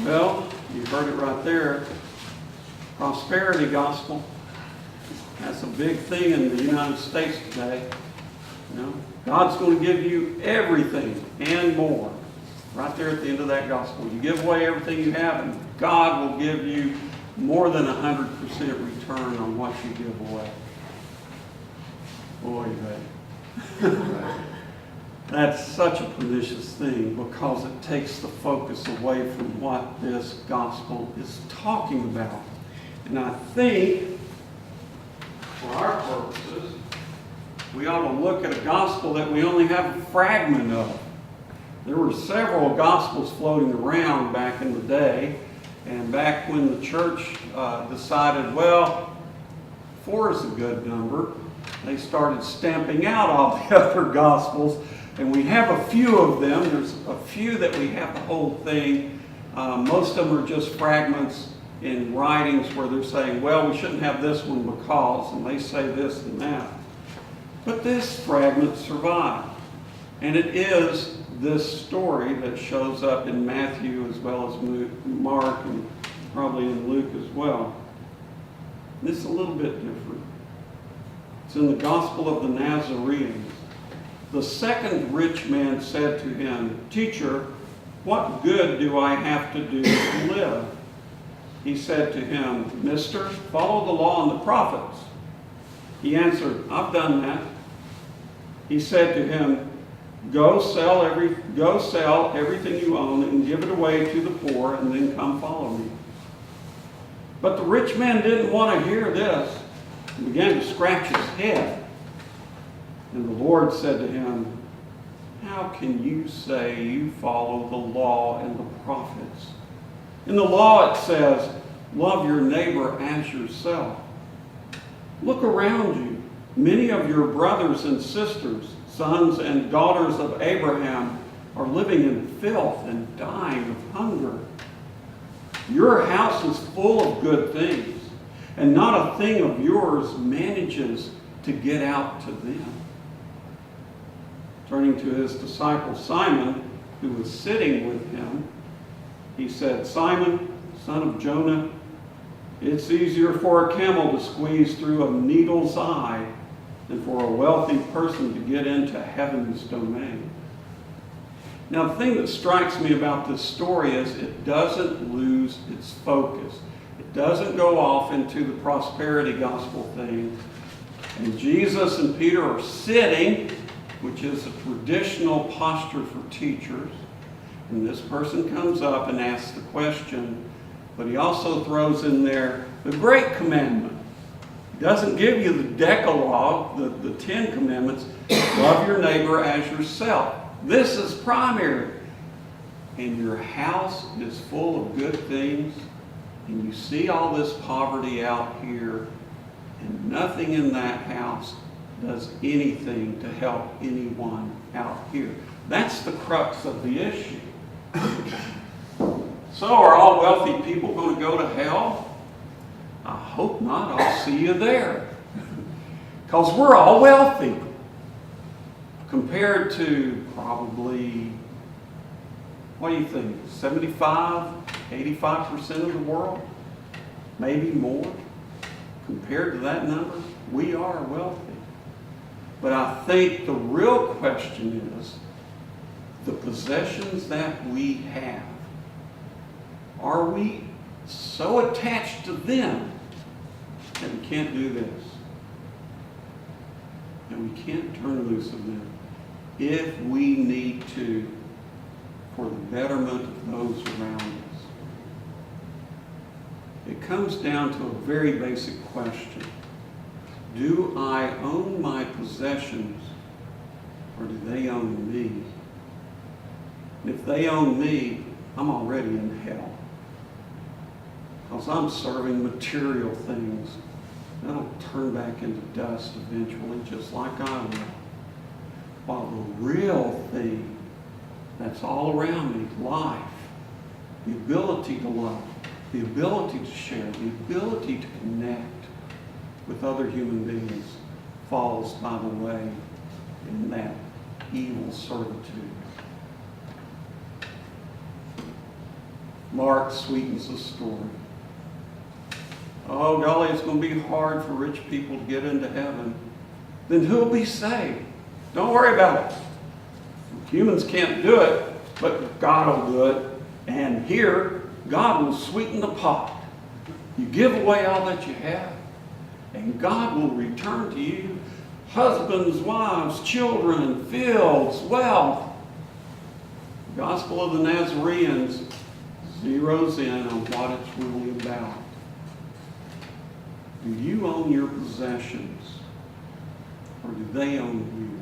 Well, you heard it right there. Prosperity gospel. That's a big thing in the United States today. You know, God's going to give you everything and more. Right there at the end of that gospel. You give away everything you have, and God will give you more than 100% return on what you give away. Boy, that's such a pernicious thing because it takes the focus away from what this gospel is talking about. And I think, for our purposes, we ought to look at a gospel that we only have a fragment of. There were several gospels floating around back in the day, and back when the church decided, well, 4 is a good number, they started stamping out all the other gospels, and we have a few of them. There's a few that we have the whole thing. Most of them are just fragments in writings where they're saying, well, we shouldn't have this one because, and they say this and that. But this fragment survived, and it is this story that shows up in Matthew as well as Mark and probably in Luke as well. This is a little bit different. It's in the Gospel of the Nazarenes. The second rich man said to him, "Teacher, what good do I have to do to live?" He said to him, "Mister, follow the law and the prophets." He answered, "I've done that." He said to him, Go sell everything you own and give it away to the poor, and then come follow me." But the rich man didn't want to hear this. He began to scratch his head. And the Lord said to him, "How can you say you follow the law and the prophets? In the law it says, 'Love your neighbor as yourself.' Look around you. Many of your brothers and sisters, sons and daughters of Abraham, are living in filth and dying of hunger. Your house is full of good things, and not a thing of yours manages to get out to them." Turning to his disciple Simon, who was sitting with him, he said, "Simon, son of Jonah, it's easier for a camel to squeeze through a needle's eye than for a wealthy person to get into heaven's domain." Now, the thing that strikes me about this story is it doesn't lose its focus. It doesn't go off into the prosperity gospel thing. And Jesus and Peter are sitting, which is a traditional posture for teachers. And this person comes up and asks the question, but he also throws in there the great commandment. He doesn't give you the Decalogue, the 10 Commandments. Love your neighbor as yourself. This is primary. And your house is full of good things, and you see all this poverty out here, and nothing in that house does anything to help anyone out here. That's the crux of the issue. So are all wealthy people going to go to hell? I hope not. I'll see you there. Because we're all wealthy. Compared to probably, what do you think, 75, 85% of the world? Maybe more. Compared to that number, we are wealthy. But I think the real question is, the possessions that we have, are we so attached to them that we can't do this? And we can't turn loose of them if we need to for the betterment of those around us. It comes down to a very basic question. Do I own my possessions, or do they own me? If they own me, I'm already in hell. Because I'm serving material things that'll turn back into dust eventually, just like I will. While the real thing that's all around me, life, the ability to love, the ability to share, the ability to connect with other human beings, falls by the way in that evil servitude. Mark sweetens the story. Oh, golly, it's going to be hard for rich people to get into heaven. Then who'll be saved? Don't worry about it. Humans can't do it, but God will do it. And here, God will sweeten the pot. You give away all that you have, and God will return to you husbands, wives, children, fields, wealth. The Gospel of the Nazarenes zeroes in on what it's really about. Do you own your possessions, or do they own you?